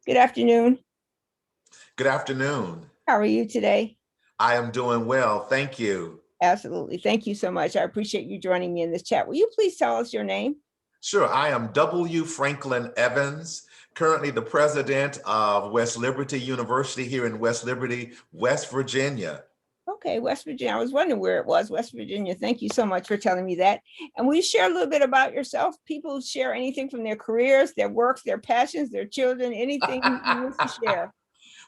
Good afternoon. Good afternoon. How are you today? I am doing well, thank you. Absolutely. Thank you so much. I appreciate you joining me in this chat. Will you please tell us your name? Sure, I am W. Franklin Evans, currently the president of West Liberty University here in West Liberty, West Virginia. Okay, West Virginia. I was wondering where it was, West Virginia. Thank you so much for telling me that. And will you share a little bit about yourself? People share anything from their careers, their works, their passions, their children, anything you wish to share.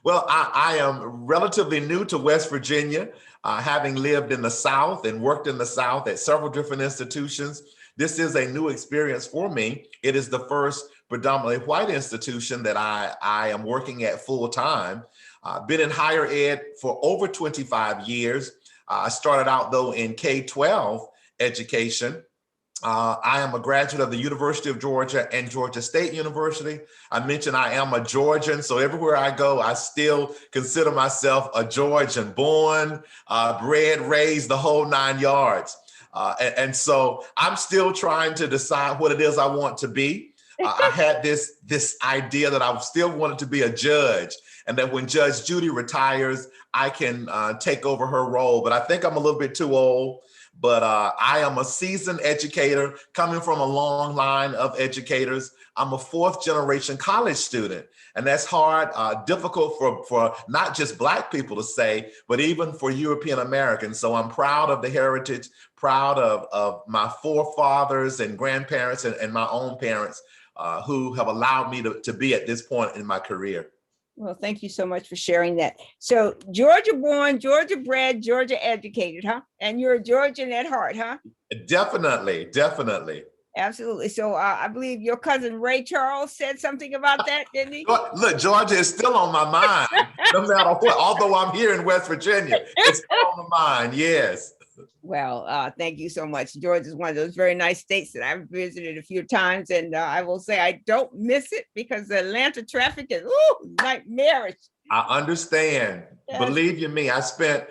Well, I am relatively new to West Virginia, having lived in the South and worked in the South at several different institutions. This is a new experience for me. It is the first predominantly white institution that I am working at full time. Been in higher ed for over 25 years. I started out though in K-12 education. I am a graduate of the University of Georgia and Georgia State University. I mentioned I am a Georgian, so everywhere I go, I still consider myself a Georgian, born, bred, raised, the whole 9 yards. And so I'm still trying to decide what it is I want to be. I had this idea that I still wanted to be a judge, and that when Judge Judy retires, I can take over her role. But I think I'm a little bit too old. But I am a seasoned educator coming from a long line of educators. I'm a fourth generation college student, and that's hard, difficult for not just Black people to say, but even for European Americans. So I'm proud of the heritage, proud of my forefathers and grandparents and my own parents who have allowed me to be at this point in my career. Well, thank you so much for sharing that. So Georgia born, Georgia bred, Georgia educated, huh? And you're a Georgian at heart, huh? Definitely, definitely. Absolutely. So I believe your cousin Ray Charles said something about that, didn't he? Look, Georgia is still on my mind, no matter what. Although I'm here in West Virginia, it's still on my mind, yes. Well, thank you so much. Georgia is one of those very nice states that I've visited a few times, and I will say I don't miss it because the Atlanta traffic is nightmarish. I understand. Yes. Believe you me, I spent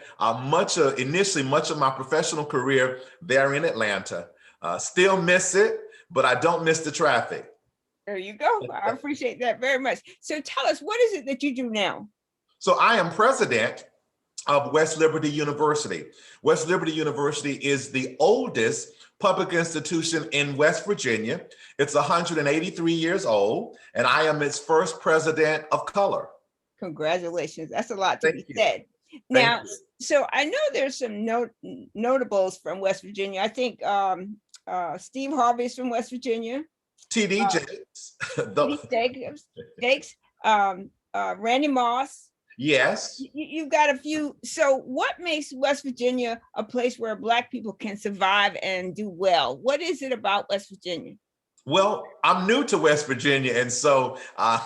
initially much of my professional career there in Atlanta. Still miss it, but I don't miss the traffic. There you go. I appreciate that very much. So tell us, what is it that you do now? So I am president of West Liberty University. West Liberty University is the oldest public institution in West Virginia. It's 183 years old, and I am its first president of color. Congratulations. That's a lot to be said. Thank Now, you. so I know there's some notables from West Virginia. I think Steve Harvey is from West Virginia. TD Jakes. Jakes, Randy Moss. Yes. You've got a few. So what makes West Virginia a place where Black people can survive and do well? What is it about West Virginia? Well, I'm new to West Virginia, and so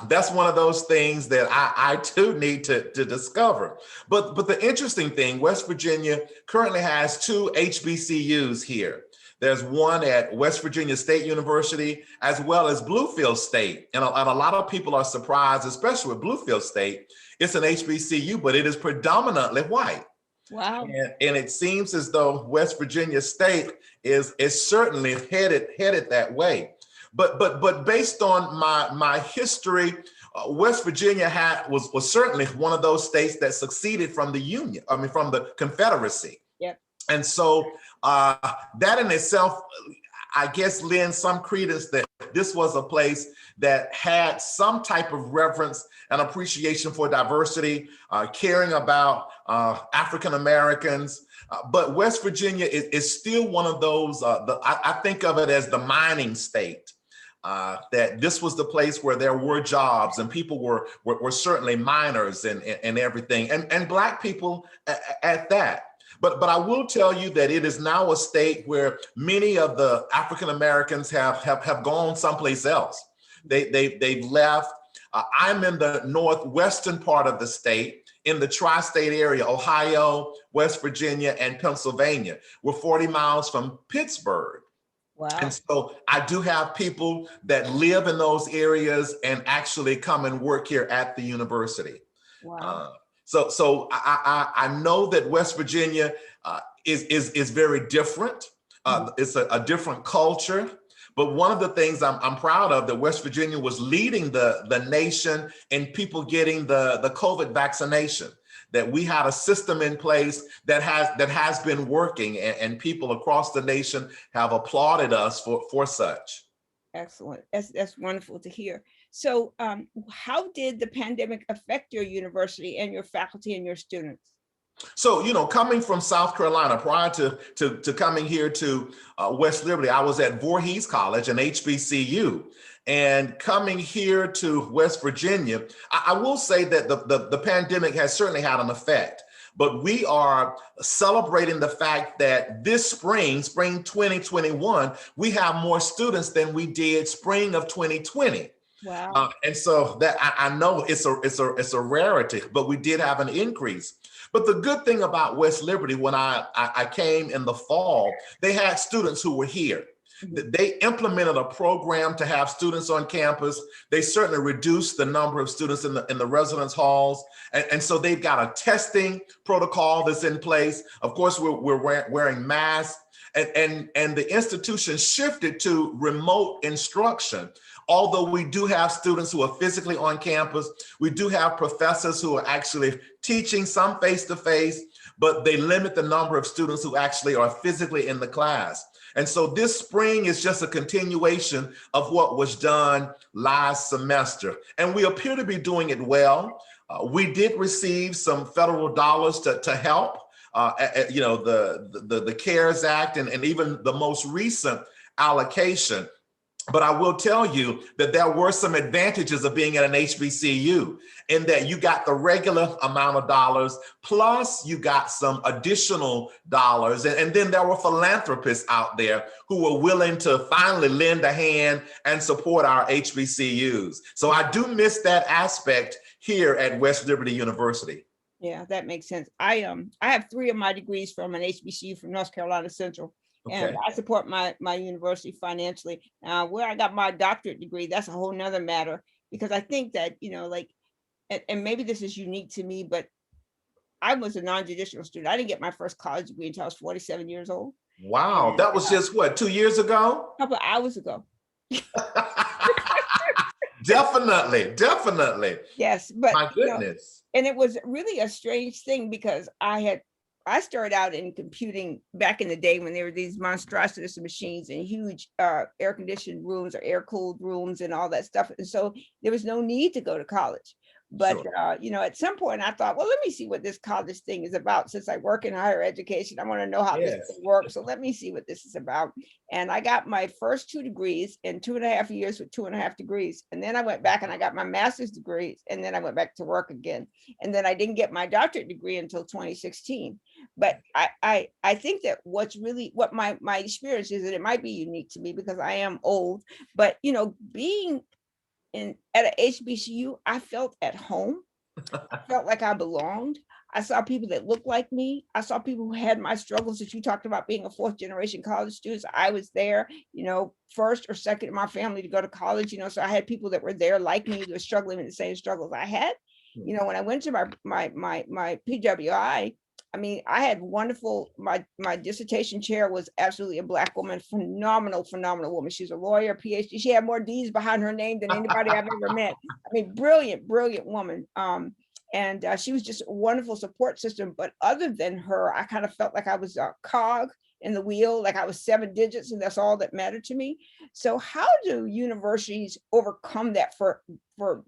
that's one of those things that I too need to discover. But the interesting thing, West Virginia currently has 2 HBCUs here. There's one at West Virginia State University, as well as Bluefield State. And a lot of people are surprised, especially with Bluefield State. It's an HBCU, but it is predominantly white. Wow. And it seems as though West Virginia State is certainly headed that way. But based on my history, West Virginia was certainly one of those states that succeeded from the Union, from the Confederacy. Yep. And so that in itself, I guess, lends some credence that this was a place that had some type of reverence and appreciation for diversity, caring about African Americans. But West Virginia is still one of those, I think of it as the mining state. That this was the place where there were jobs and people were certainly miners and everything, and Black people at that. But I will tell you that it is now a state where many of the African Americans have gone someplace else. They've left. I'm in the northwestern part of the state, in the tri-state area, Ohio, West Virginia, and Pennsylvania. We're 40 miles from Pittsburgh. Wow. And so I do have people that live in those areas and actually come and work here at the university. Wow. So I know that West Virginia is very different. It's a different culture, But one of the things I'm proud of, that West Virginia was leading the nation in people getting the COVID vaccination, that we had a system in place that has been working, and people across the nation have applauded us for such. Excellent. That's wonderful to hear. So how did the pandemic affect your university and your faculty and your students? So, coming from South Carolina, prior to coming here to West Liberty, I was at Voorhees College, an HBCU. And coming here to West Virginia, I will say that the pandemic has certainly had an effect. But we are celebrating the fact that this spring 2021, we have more students than we did spring of 2020. Wow. And so that I know it's a rarity, but we did have an increase. But the good thing about West Liberty, when I came in the fall, they had students who were here. They implemented a program to have students on campus. They certainly reduced the number of students in the residence halls. And so they've got a testing protocol that's in place. Of course, we're wearing masks, and the institution shifted to remote instruction. Although we do have students who are physically on campus, we do have professors who are actually teaching, some face-to-face, but they limit the number of students who actually are physically in the class. And so this spring is just a continuation of what was done last semester. And we appear to be doing it well. We did receive some federal dollars to help, the CARES Act and even the most recent allocation. But I will tell you that there were some advantages of being at an HBCU, in that you got the regular amount of dollars, plus you got some additional dollars. And then there were philanthropists out there who were willing to finally lend a hand and support our HBCUs. So I do miss that aspect here at West Liberty University. Yeah, that makes sense. I have 3 of my degrees from an HBCU from North Carolina Central. And Okay. I support my university financially. Where I got my doctorate degree, that's a whole nother matter, because I think that, and maybe this is unique to me, but I was a non-traditional student. I didn't get my first college degree until I was 47 years old. Wow, And that was just what, 2 years ago? a couple of hours ago. Definitely. Yes, but My goodness. and it was really a strange thing, because I started out in computing back in the day when there were these monstrosities of machines and huge air conditioned rooms or air cooled rooms and all that stuff. And so there was no need to go to college. But, Sure. at some point I thought, well, let me see what this college thing is about. Since I work in higher education, I want to know how this Yes. thing works. So let me see what this is about. And I got my first 2 degrees in 2.5 years with 2.5 degrees. And then I went back and I got my master's degrees. And then I went back to work again. And then I didn't get my doctorate degree until 2016. But I think that what my experience is, that it might be unique to me because I am old, but being at an HBCU, I felt at home. I felt like I belonged. I saw people that looked like me. I saw people who had my struggles that you talked about, being a 4th generation college student. So I was there, first or second in my family to go to college, so I had people that were there like me, who were struggling with the same struggles I had. When I went to my PWI, I mean, I had wonderful, my dissertation chair was absolutely a Black woman, phenomenal woman. She's a lawyer, PhD. She had more D's behind her name than anybody I've ever met. I mean, brilliant woman. And she was just a wonderful support system. But other than her, I kind of felt like I was a cog in the wheel, like I was 7 digits, and that's all that mattered to me. So how do universities overcome that for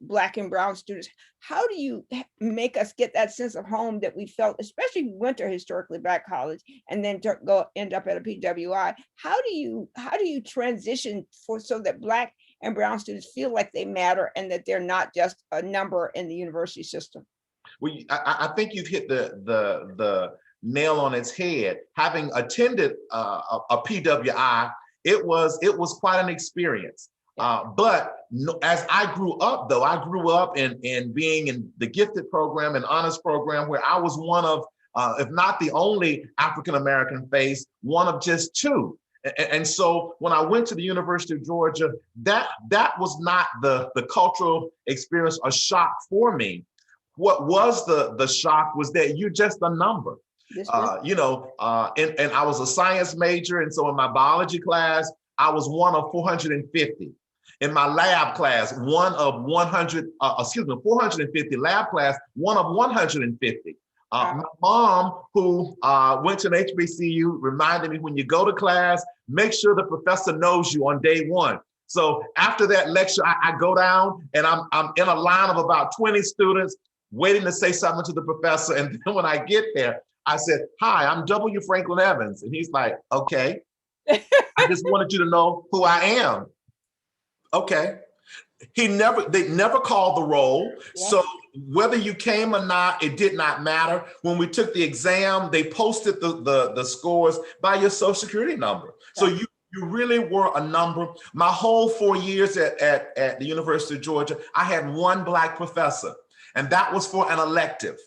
Black and brown students? How do you make us get that sense of home that we felt, especially if we went to a historically Black college and then end up at a PWI? How do you transition so that Black and brown students feel like they matter and that they're not just a number in the university system? Well, I think you've hit the nail on its head. Having attended a PWI, it was quite an experience. But as I grew up, though, I grew up in being in the gifted program and honors program, where I was one of, if not the only African-American face, one of just 2. And so when I went to the University of Georgia, that was not the cultural experience, a shock for me. What was the shock was that you're just a number. And I was a science major. And so in my biology class, I was one of 450. In my lab class, one of 450 lab class, one of 150. My mom, who went to an HBCU, reminded me, when you go to class, make sure the professor knows you on day one. So after that lecture, I go down and I'm in a line of about 20 students waiting to say something to the professor. And then when I get there, I said, "Hi, I'm W.Frankin Evans." And he's like, "Okay, I just wanted you to know who I am." Okay. They never called the roll. Yeah. So whether you came or not, it did not matter. When we took the exam, they posted the scores by your social security number. So you really were a number. My whole 4 years at the University of Georgia, I had one Black professor, and that was for an elective.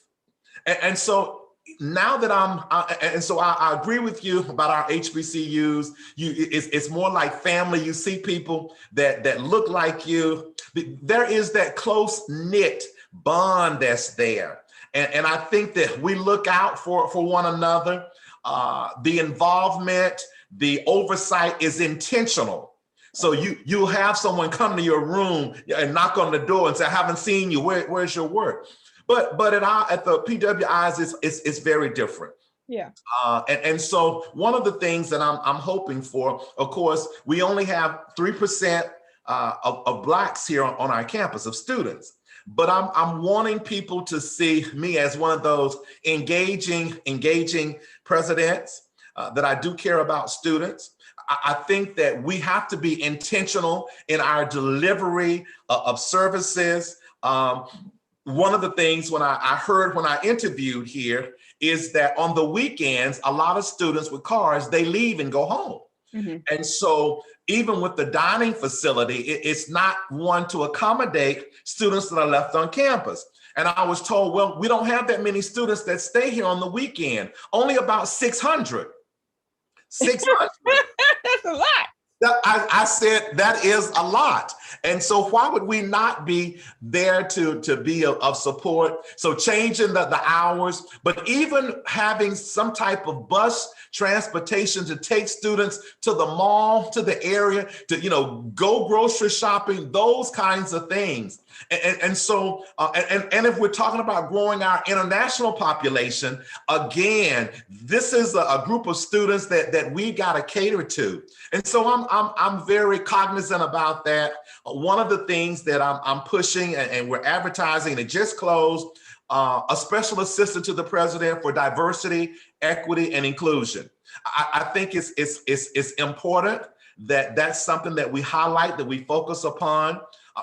And so now that I agree with you about our HBCUs. It's more like family. You see people that look like you. There is that close knit bond that's there, and I think that we look out for one another. The involvement, the oversight is intentional. So you'll have someone come to your room and knock on the door and say, "I haven't seen you. Where's your work?" But at the PWIs, it's very different. Yeah. And so one of the things that I'm hoping for, of course, we only have 3% of Blacks here on our campus, of students. But I'm wanting people to see me as one of those engaging presidents, that I do care about students. I think that we have to be intentional in our delivery of services. One of the things when I heard when I interviewed here is that on the weekends, a lot of students with cars, they leave and go home. Mm-hmm. And so even with the dining facility, it's not one to accommodate students that are left on campus. And I was told, well, we don't have that many students that stay here on the weekend, only about 600. 600. That's a lot. I said, that is a lot. And so why would we not be there to be of support? So changing the hours, but even having some type of bus transportation to take students to the mall, to the area, to, go grocery shopping, those kinds of things. And so if we're talking about growing our international population, again, this is a group of students that we got to cater to. And so I'm very cognizant about that. One of the things that I'm pushing, and we're advertising, and it just closed, a special assistant to the president for diversity, equity, and inclusion. I think it's important that that's something that we highlight, that we focus upon.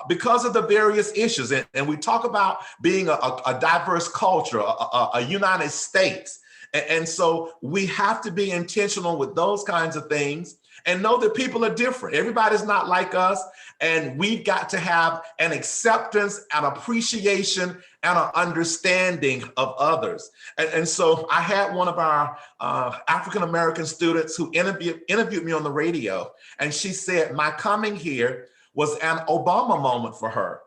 Because of the various issues. And we talk about being a diverse culture, a United States. And so we have to be intentional with those kinds of things and know that people are different. Everybody's not like us. And we've got to have an acceptance, an appreciation, and an understanding of others. And so I had one of our African-American students who interviewed me on the radio. And she said, my coming here was an Obama moment for her.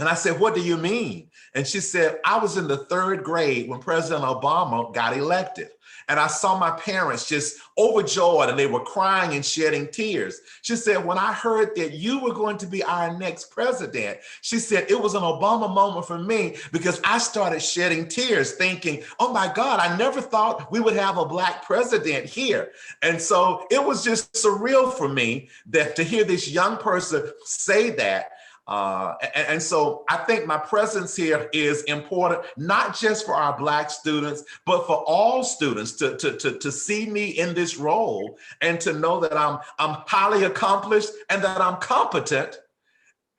And I said, what do you mean? And she said, I was in the 3rd grade when President Obama got elected. And I saw my parents just overjoyed, and they were crying and shedding tears. She said, when I heard that you were going to be our next president, she said, it was an Obama moment for me, because I started shedding tears thinking, oh my God, I never thought we would have a Black president here. And so it was just surreal for me that to hear this young person say that. And so I think my presence here is important, not just for our Black students, but for all students to see me in this role and to know that I'm highly accomplished and that I'm competent.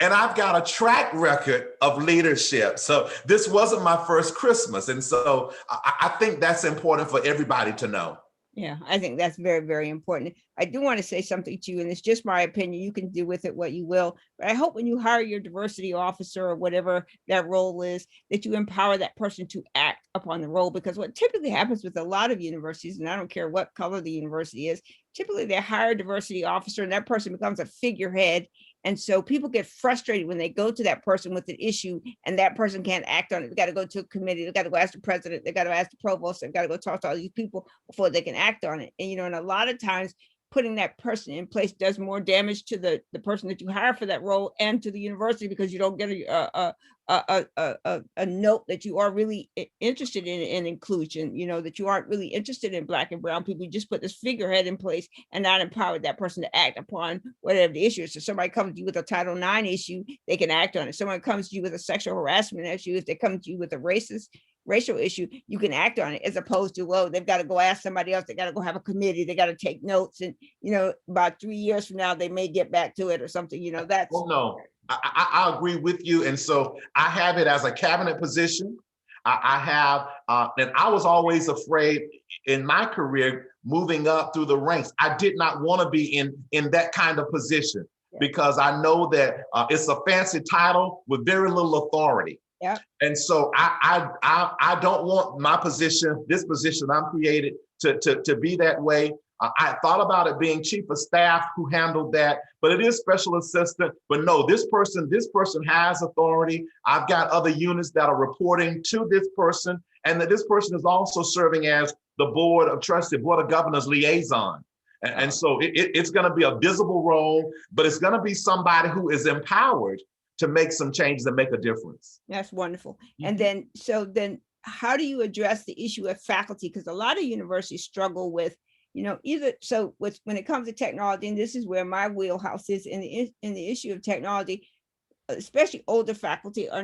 And I've got a track record of leadership. So this wasn't my first Christmas. And so I think that's important for everybody to know. Yeah, I think that's very, very important. I do want to say something to you, and it's just my opinion. You can do with it what you will. But I hope when you hire your diversity officer or whatever that role is, that you empower that person to act upon the role. Because what typically happens with a lot of universities, and I don't care what color the university is, typically they hire a diversity officer and that person becomes a figurehead. And so people get frustrated when they go to that person with an issue and that person can't act on it. They got to go to a committee. They got to go ask the president. They got to ask the provost. They got to go talk to all these people before they can act on it. And, and a lot of times putting that person in place does more damage to the person that you hire for that role and to the university, because you don't get a note that you are really interested in inclusion, that you aren't really interested in Black and brown people. You just put this figurehead in place and not empowered that person to act upon whatever the issue is. So somebody comes to you with a Title IX issue, they can act on it. Someone comes to you with a sexual harassment issue, if they come to you with a racial issue, you can act on it, as opposed to, well, they've got to go ask somebody else, they got to go have a committee, they got to take notes, and about 3 years from now they may get back to it or something. That's well, no, I agree with you. And so I have it as a cabinet position. I have, and I was always afraid in my career moving up through the ranks. I did not want to be in that kind of position, because I know that it's a fancy title with very little authority. Yeah. And so I don't want my position, this position I'm created, to be that way. I thought about it being chief of staff who handled that, but it is special assistant. But no, this person has authority. I've got other units that are reporting to this person, and that this person is also serving as the board of governors liaison. And so it's going to be a visible role, but it's going to be somebody who is empowered to make some changes and make a difference. That's wonderful. And then how do you address the issue of faculty? Because a lot of universities struggle with, when it comes to technology, and this is where my wheelhouse is in the issue of technology, especially older faculty are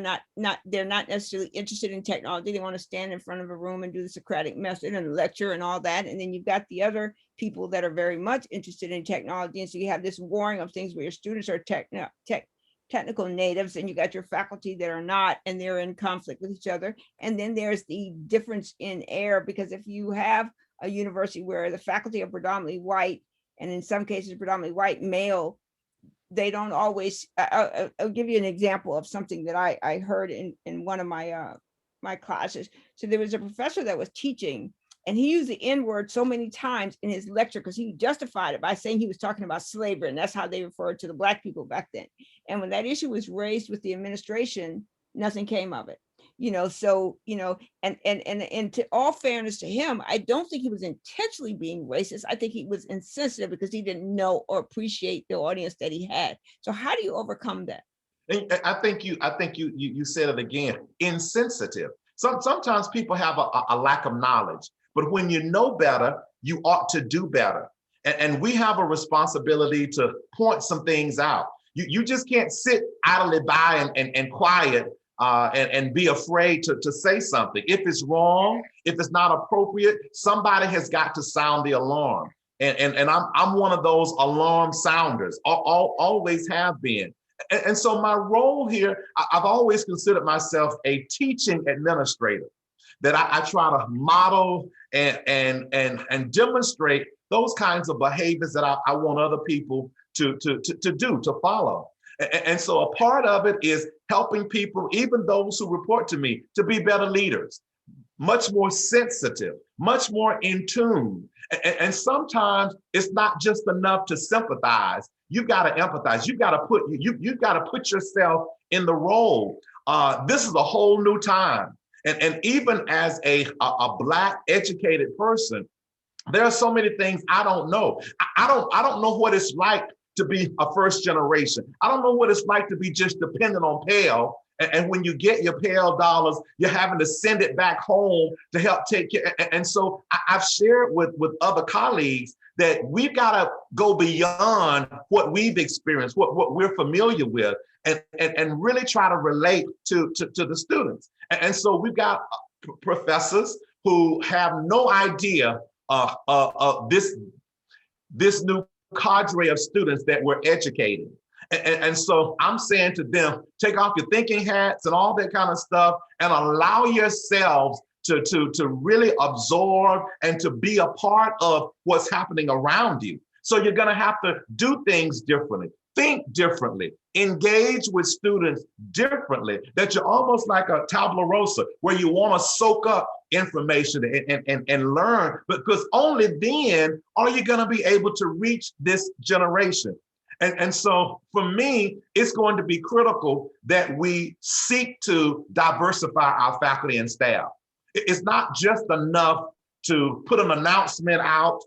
they're not necessarily interested in technology. They want to stand in front of a room and do the Socratic method and lecture and all that. And then you've got the other people that are very much interested in technology. And so you have this warring of things where your students are technical natives, and you got your faculty that are not, and they're in conflict with each other. And then there's the difference in air, because if you have a university where the faculty are predominantly white, and in some cases predominantly white male, they don't always, I'll give you an example of something that I heard in one of my classes. So there was a professor that was teaching, and he used the N-word so many times in his lecture because he justified it by saying he was talking about slavery, and that's how they referred to the Black people back then. And when that issue was raised with the administration, nothing came of it. And to all fairness to him, I don't think he was intentionally being racist. I think he was insensitive because he didn't know or appreciate the audience that he had. So how do you overcome that? I think you said it again, insensitive. Sometimes people have a lack of knowledge, but when you know better, you ought to do better. And we have a responsibility to point some things out. You just can't sit idly by and quiet and be afraid to say something. If it's wrong, if it's not appropriate, somebody has got to sound the alarm. And I'm one of those alarm sounders, always have been. And so my role here, I've always considered myself a teaching administrator, that I try to model and demonstrate those kinds of behaviors that I want other people to follow. And so a part of it is helping people, even those who report to me, to be better leaders, much more sensitive, much more in tune. And sometimes it's not just enough to sympathize. You've got to empathize. You've got to put yourself in the role. This is a whole new time. And even as a Black educated person, there are so many things I don't know. I don't know what it's like to be a first generation. I don't know what it's like to be just dependent on Pell. And when you get your Pell dollars, you're having to send it back home to help take care. And so I've shared with other colleagues that we've got to go beyond what we've experienced, what we're familiar with, and really try to relate to the students. And so we've got professors who have no idea of this new cadre of students that we're educating. And so I'm saying to them, take off your thinking hats and all that kind of stuff and allow yourselves to really absorb and to be a part of what's happening around you. So you're going to have to do things differently, think differently, engage with students differently, that you're almost like a tabula rasa, where you want to soak up information and learn, because only then are you going to be able to reach this generation. And so for me, it's going to be critical that we seek to diversify our faculty and staff. It's not just enough to put an announcement out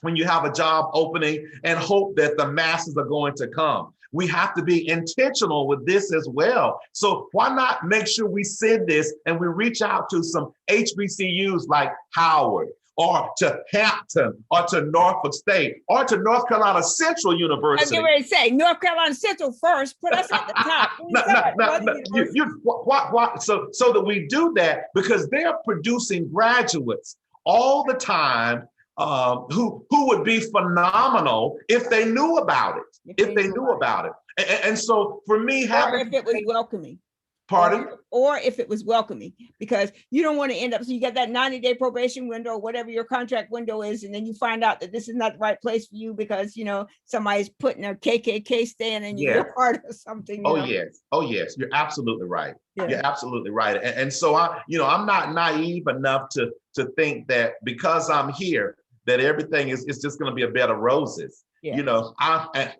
when you have a job opening and hope that the masses are going to come. We have to be intentional with this as well. So why not make sure we send this and we reach out to some HBCUs like Howard, or to Hampton, or to Norfolk State, or to North Carolina Central I was University. getting ready to say North Carolina Central first, put us at the top. So that we do that, because they're producing graduates all the time, who would be phenomenal if they knew about it, if they knew about it. And so for me, or if it was welcoming. Pardon? Or if it was welcoming, because you don't want to end up, so you get that 90-day probation window, whatever your contract window is, and then you find out that this is not the right place for you because, you know, somebody's putting a KKK stand and you're part of something. Yes. Oh, yes. You're absolutely right. Yeah. You're absolutely right. And so I'm not naive enough to think that because I'm here, that everything is just going to be a bed of roses. Yeah. You know,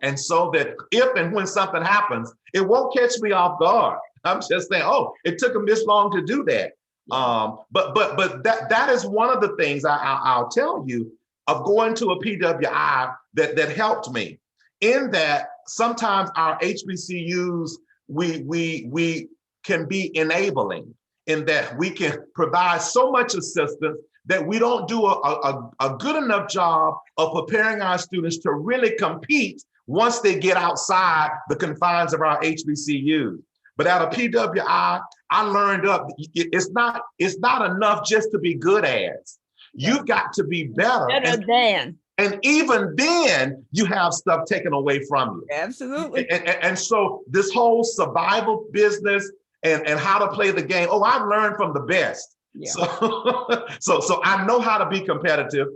and so that if and when something happens, it won't catch me off guard. I'm just saying, oh, it took them this long to do that. Yeah. But that is one of the things I'll tell you of going to a PWI that helped me, in that sometimes our HBCUs, we can be enabling, in that we can provide so much assistance that we don't do a good enough job of preparing our students to really compete once they get outside the confines of our HBCUs. But at a PWI, I learned it's not enough just to be good at. You've got to be better. And even then, you have stuff taken away from you. Absolutely. And so this whole survival business and how to play the game. Oh, I've learned from the best. Yeah. So I know how to be competitive.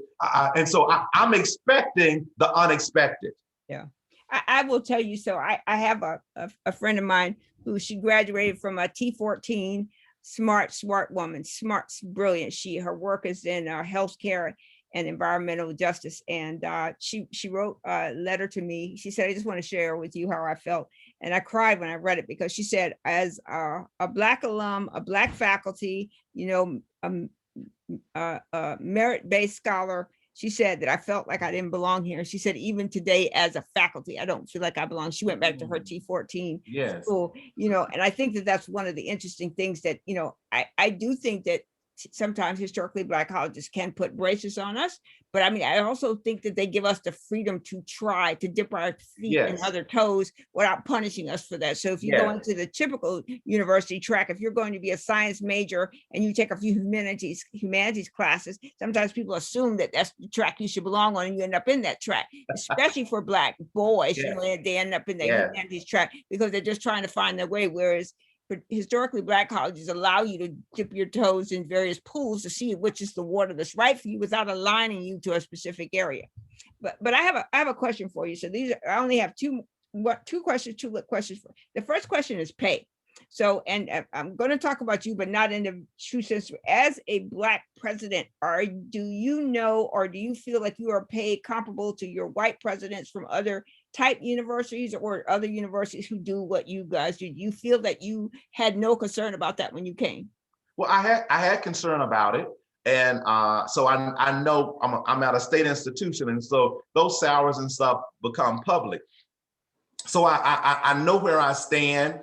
And so I'm expecting the unexpected. Yeah. I will tell you, so I have a friend of mine who, she graduated from a T14, smart woman, smart, brilliant. Her work is in healthcare and environmental justice. And she wrote a letter to me. She said, I just want to share with you how I felt. And I cried when I read it, because she said, as a Black alum, a Black faculty, you know, a merit-based scholar, she said that I felt like I didn't belong here. She said, even today as a faculty, I don't feel like I belong. She went back to her T14 school, you know, and I think that that's one of the interesting things that, you know, I do think that sometimes historically Black colleges can put braces on us, but I mean, I also think that they give us the freedom to try to dip our feet in other toes without punishing us for that. So if you go into the typical university track, if you're going to be a science major and you take a few humanities classes, sometimes people assume that that's the track you should belong on, and you end up in that track, especially for Black boys, you know, they end up in the humanities track because they're just trying to find their way. Whereas historically Black colleges allow you to dip your toes in various pools to see which is the water that's right for you without aligning you to a specific area. But I have a question for you. So I only have two questions. The first question is pay. So, and I'm going to talk about you, but not in the true sense. As a Black president, do you know, or do you feel like you are paid comparable to your white presidents from other type universities or other universities who do what you guys do? Do you feel that you had no concern about that when you came? Well, I had concern about it. And so I know I'm at a state institution, and so those salaries and stuff become public. So I know where I stand.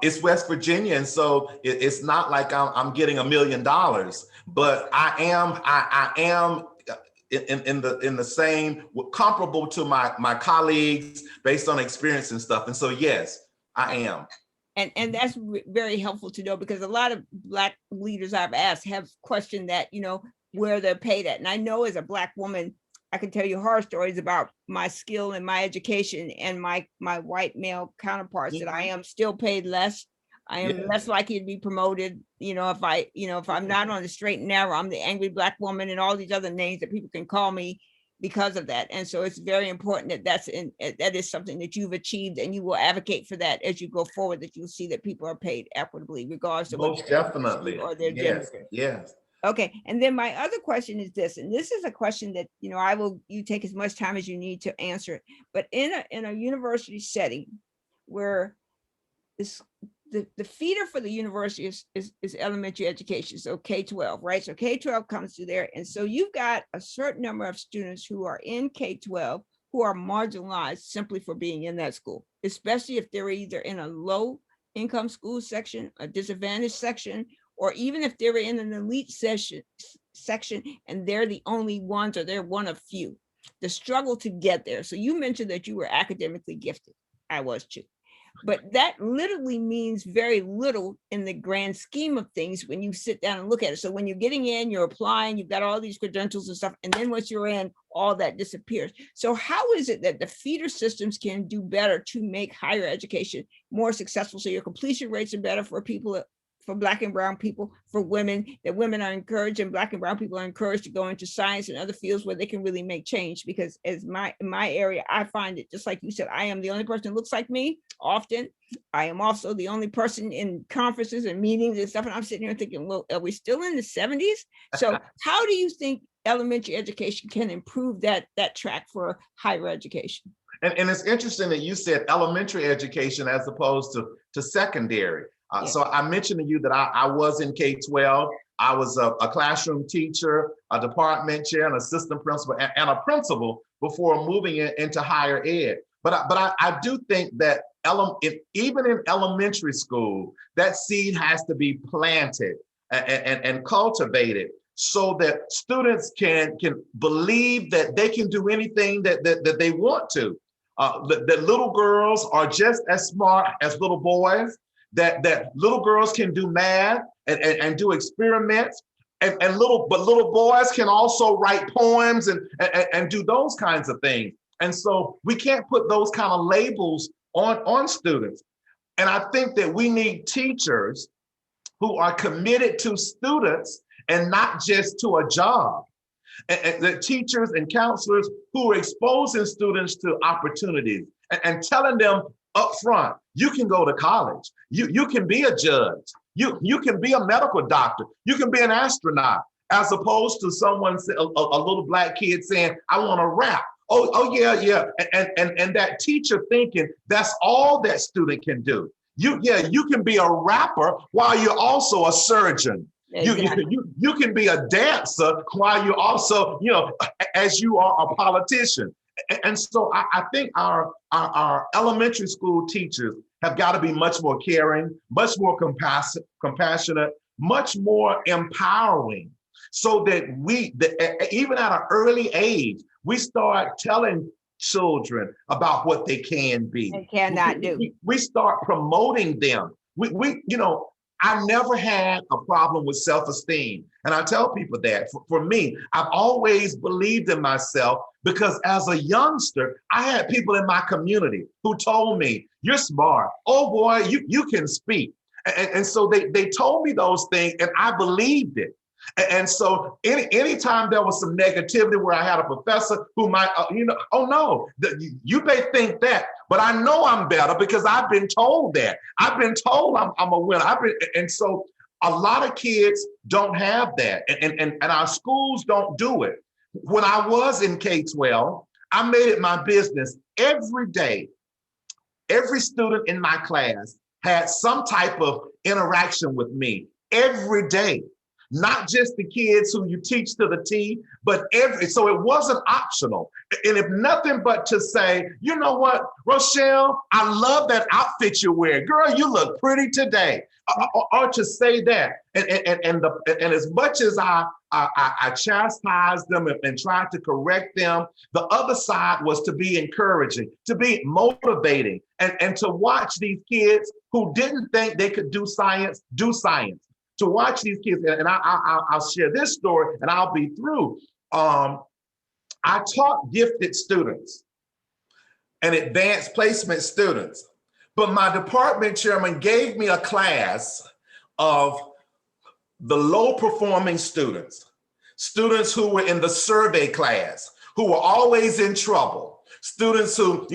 It's West Virginia, and so it's not like I'm getting $1 million, but I am in the same, comparable to my colleagues based on experience and stuff. And so yes, I am. And that's very helpful to know, because a lot of Black leaders I've asked have questioned that, you know, where they're paid at. And I know as a Black woman, I can tell you horror stories about my skill and my education and my white male counterparts, that I am still paid less. I am less likely to be promoted. You know, if I'm not on the straight and narrow, I'm the angry Black woman and all these other names that people can call me because of that. And so it's very important that that is something that you've achieved, and you will advocate for that as you go forward, that you'll see that people are paid equitably regardless of most definitely or their gender. Yes. Okay. And then my other question is this, and this is a question that, you know, you take as much time as you need to answer it, but in a university setting where the feeder for the university is elementary education. So K-12, right? So K-12 comes through there. And so you've got a certain number of students who are in K-12 who are marginalized simply for being in that school, especially if they're either in a low income school section, a disadvantaged section, or even if they're in an elite section and they're the only ones or they're one of few. The struggle to get there. So you mentioned that you were academically gifted. I was too. But that literally means very little in the grand scheme of things when you sit down and look at it. So when you're getting in, you're applying, you've got all these credentials and stuff, and then once you're in, all that disappears. So how is it that the feeder systems can do better to make higher education more successful, so your completion rates are better for people, for Black and brown people, for women, that women are encouraged and Black and brown people are encouraged to go into science and other fields where they can really make change? Because as in my area, I find it, just like you said, I am the only person that looks like me often. I am also the only person in conferences and meetings and stuff. And I'm sitting here thinking, well, are we still in the 70s? So how do you think elementary education can improve that track for higher education? And it's interesting that you said elementary education as opposed to secondary. Yeah. So I mentioned to you that I was in K-12. I was a classroom teacher, a department chair, an assistant principal, and a principal before moving into higher ed. But I do think that even in elementary school, that seed has to be planted and cultivated so that students can believe that they can do anything that they want to. That little girls are just as smart as little boys, that little girls can do math and do experiments, and little boys can also write poems and do those kinds of things. And so we can't put those kind of labels on students. And I think that we need teachers who are committed to students and not just to a job. And the teachers and counselors who are exposing students to opportunities and telling them up front, you can go to college, you can be a judge, you can be a medical doctor, you can be an astronaut, as opposed to someone, a little Black kid saying, I want to rap. Oh yeah. And that teacher thinking that's all that student can do. You can be a rapper while you're also a surgeon. Exactly. You can be a dancer while you're also, as you are a politician. And so I think our elementary school teachers have got to be much more caring, much more compassionate, much more empowering, so that even at an early age, we start telling children about what they can be. They cannot do. We start promoting them. I never had a problem with self-esteem. And I tell people that for me, I've always believed in myself, because as a youngster, I had people in my community who told me, you're smart. Oh boy, you can speak. And so they told me those things and I believed it. And so anytime there was some negativity where I had a professor who might, oh no, you may think that, but I know I'm better because I've been told that. I've been told I'm a winner. And so a lot of kids don't have that, and our schools don't do it. When I was in K-12, I made it my business every day. Every student in my class had some type of interaction with me every day. Not just the kids who you teach to the T, but so it wasn't optional. And if nothing but to say, you know what, Rochelle, I love that outfit you're wearing. Girl, you look pretty today. Or to say that. And as much as I chastised them and tried to correct them, the other side was to be encouraging, to be motivating, and to watch these kids who didn't think they could do science. To watch these kids, and I'll share this story and I'll be through. I taught gifted students and advanced placement students, but my department chairman gave me a class of the low performing students who were in the survey class, who were always in trouble, students who,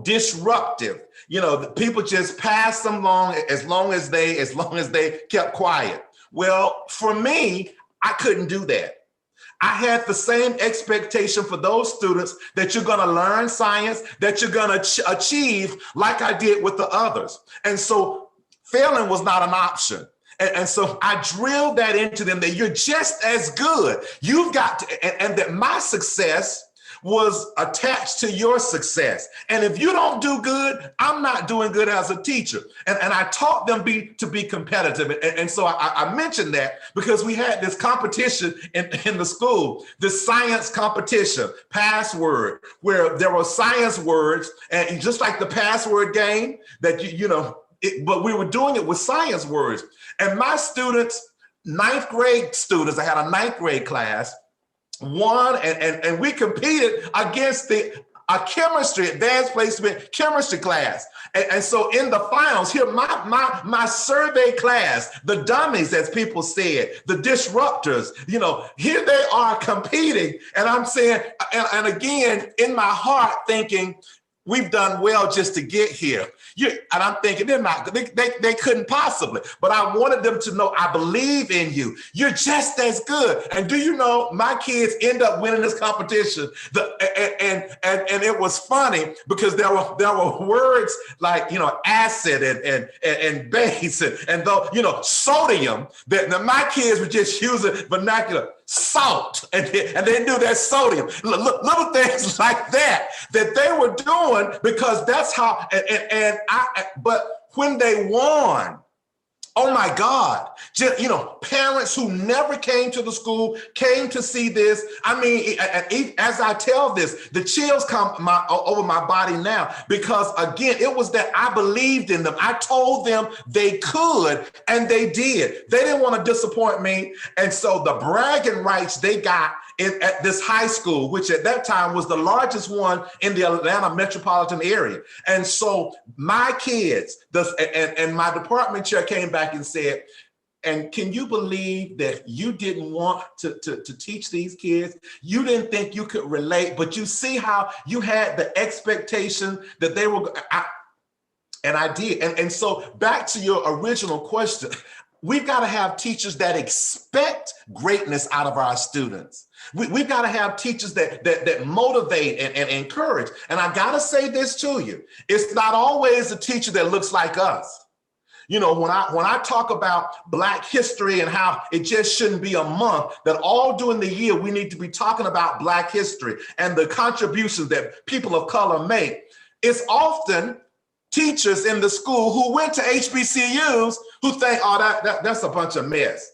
disruptive, the people just passed them as long as they kept quiet. Well, for me, I couldn't do that. I had the same expectation for those students that you're going to learn science, that you're going to achieve like I did with the others. And so Failing was not an option. And so I drilled that into them that you're just as good. You've got to, and that my success was attached to your success. And if you don't do good, I'm not doing good as a teacher. And I taught them to be competitive. And so I mentioned that because we had this competition in the school, this science competition, password, where there were science words, and just like the password game that but we were doing it with science words. And my students, ninth grade students, I had a ninth grade class, won, and we competed against a chemistry, advanced placement chemistry class. And so in the finals, here, my survey class, the dummies, as people said, the disruptors, here they are competing. And I'm saying, and again, in my heart thinking, we've done well just to get here. And I'm thinking they couldn't possibly, but I wanted them to know I believe in you. You're just as good. And do you know, my kids end up winning this competition. And it was funny because there were words like, acid and base and though, sodium that my kids were just using vernacular. Salt, and they knew that sodium, little things like that they were doing because that's how, but when they won, oh my God, just, parents who never came to the school came to see this. I mean, as I tell this, the chills come over my body now because, again, it was that I believed in them. I told them they could, and they did. They didn't want to disappoint me. And so the bragging rights they got at this high school, which at that time was the largest one in the Atlanta metropolitan area. And so my kids, and my department chair came back and said, and can you believe that you didn't want to teach these kids? You didn't think you could relate, but you see how you had the expectation that they were, and I did. And so back to your original question, we've got to have teachers that expect greatness out of our students. We've got to have teachers that motivate and encourage. And I got to say this to you. It's not always a teacher that looks like us. When I talk about Black history and how it just shouldn't be a month, that all during the year we need to be talking about Black history and the contributions that people of color make. It's often teachers in the school who went to HBCUs who think, oh, that's a bunch of mess.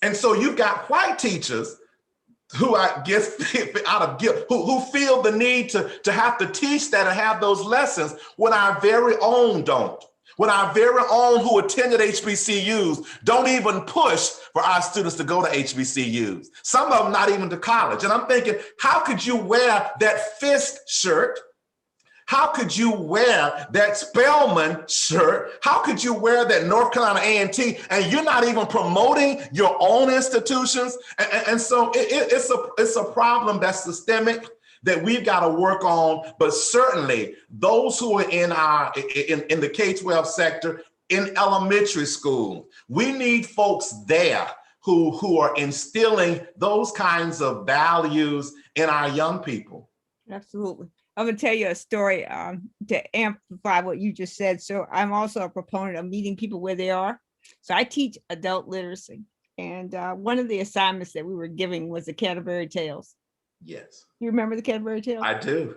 And so you've got white teachers who I guess out of guilt, who feel the need to have to teach that and have those lessons when our very own don't. When our very own who attended HBCUs don't even push for our students to go to HBCUs. Some of them not even to college. And I'm thinking, how could you wear that Fisk shirt? How could you wear that Spelman shirt? How could you wear that North Carolina A&T and you're not even promoting your own institutions? And so it's a problem that's systemic that we've got to work on. But certainly those who are in the K-12 sector, in elementary school, we need folks there who are instilling those kinds of values in our young people. Absolutely. I'm going to tell you a story to amplify what you just said. So I'm also a proponent of meeting people where they are. So I teach adult literacy. And one of the assignments that we were giving was the Canterbury Tales. Yes. You remember the Canterbury Tales? I do.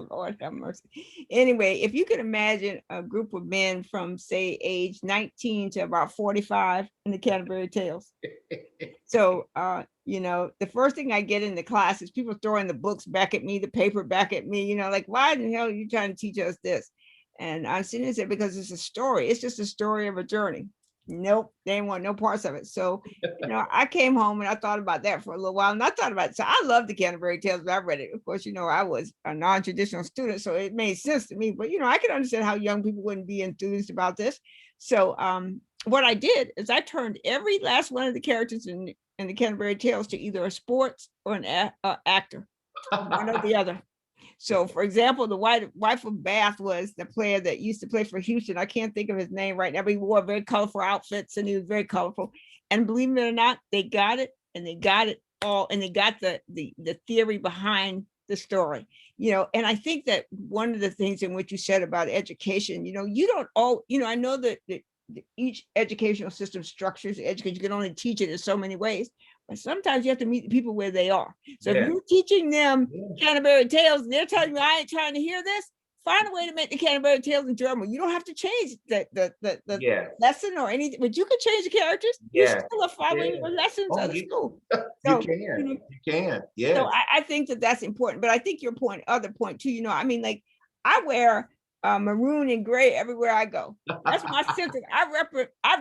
Lord have mercy. Anyway, if you could imagine a group of men from, say, age 19 to about 45 in the Canterbury Tales. So, the first thing I get in the class is people throwing the books back at me, the paper back at me, like, why the hell are you trying to teach us this? And I'm sitting there and said, because it's a story. It's just a story of a journey. Nope, they didn't want no parts of it. So, I came home and I thought about that for a little while. And I thought about it. So I love the Canterbury Tales, but I read it. Of course, I was a non-traditional student, so it made sense to me. But, I can understand how young people wouldn't be enthused about this. So what I did is I turned every last one of the characters in the Canterbury Tales to either a sports or an actor, one or the other. So, for example, the wife of Bath was the player that used to play for Houston. I can't think of his name right now, but he wore very colorful outfits and he was very colorful. And believe it or not, they got it, and they got it all, and they got the theory behind the story, you know. And I think that one of the things in what you said about education, you know, you don't all, you know, I know that each educational system structures education, you can only teach it in so many ways, but sometimes you have to meet the people where they are. So if you're teaching them Canterbury Tales and they're telling you, I ain't trying to hear this, find a way to make the Canterbury Tales enjoyable. You don't have to change the lesson or anything, but you can change the characters. You still are following the lessons of the school. So, you can. Yes. So I think that that's important. But I think your other point too, you know, I mean, like I wear maroon and gray everywhere I go. That's my central. I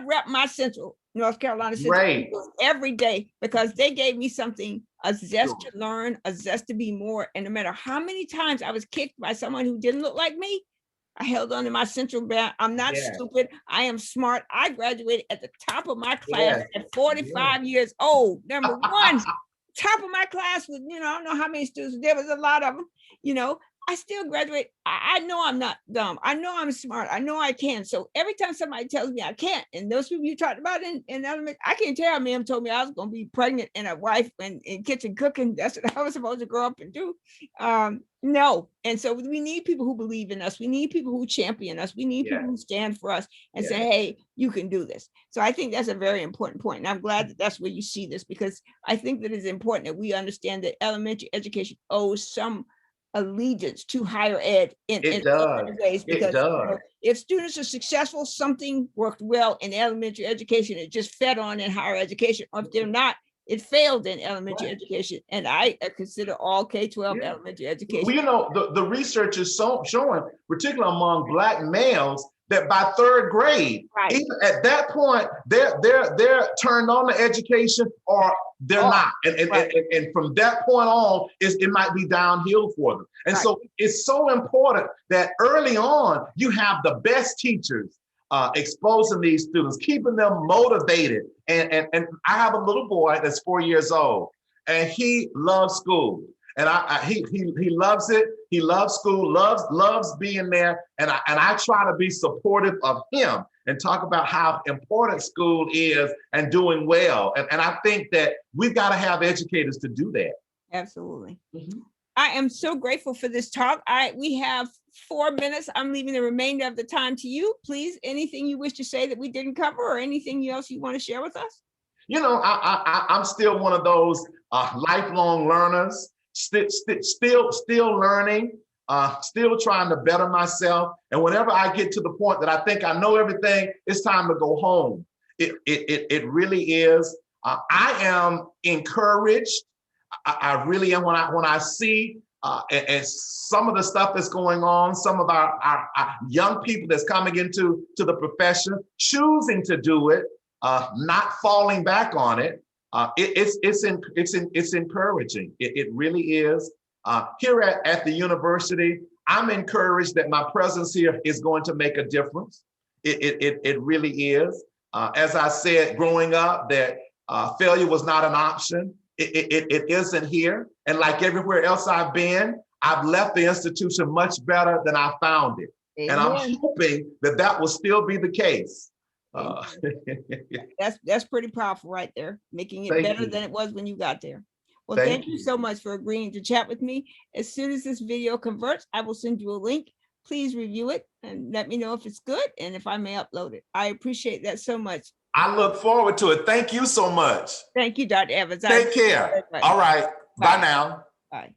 rep my Central North Carolina Central every day because they gave me something, a zest to learn, a zest to be more. And no matter how many times I was kicked by someone who didn't look like me, I held on to my Central band. I'm not stupid. I am smart. I graduated at the top of my class at 45 years old. Number one, top of my class with, you know, I don't know how many students, there was a lot of them, you know. I still graduate. I know I'm not dumb. I know I'm smart. I know I can. So every time somebody tells me I can't, and those people you talked about in elementary, I can't tell. Ma'am told me I was going to be pregnant and a wife and in kitchen cooking. That's what I was supposed to grow up and do. No. And so we need people who believe in us. We need people who champion us. We need people who stand for us and say, hey, you can do this. So I think that's a very important point. And I'm glad that that's where you see this, because I think that it's important that we understand that elementary education owes some allegiance to higher ed in other ways, because you know, if students are successful, something worked well in elementary education, it just fed on in higher education, or if they're not, it failed in elementary education. And I consider all K-12 elementary education. Well, you know, the research is showing, particularly among Black males, that by third grade, even at that point, they're turned on to education, or they're not. And from that point on, it might be downhill for them. And so it's so important that early on, you have the best teachers exposing these students, keeping them motivated. And I have a little boy that's 4 years old, and he loves school. And he loves it. He loves school, loves being there. And I try to be supportive of him and talk about how important school is and doing well. And I think that we've got to have educators to do that. Absolutely. I am so grateful for this talk. We have 4 minutes. I'm leaving the remainder of the time to you. Please, anything you wish to say that we didn't cover, or anything else you want to share with us? You know, I'm still one of those lifelong learners. Still learning, still trying to better myself. And whenever I get to the point that I think I know everything, it's time to go home. It really is. I am encouraged. I really am when I see and some of the stuff that's going on, some of our young people that's coming into the profession, choosing to do it, not falling back on it. It's encouraging. It really is. Here at the university, I'm encouraged that my presence here is going to make a difference. It really is. As I said, growing up, that failure was not an option. It isn't here. And like everywhere else I've been, I've left the institution much better than I found it. Amen. And I'm hoping that will still be the case. That's pretty powerful right there, making it better than it was when you got there. Well, thank you so much for agreeing to chat with me. As soon as this video converts, I will send you a link. Please review it and let me know if it's good and if I may upload it. I appreciate that so much. I look forward to it. Thank you so much. Thank you, Dr. Evans. Take care. All right. Bye now. Bye.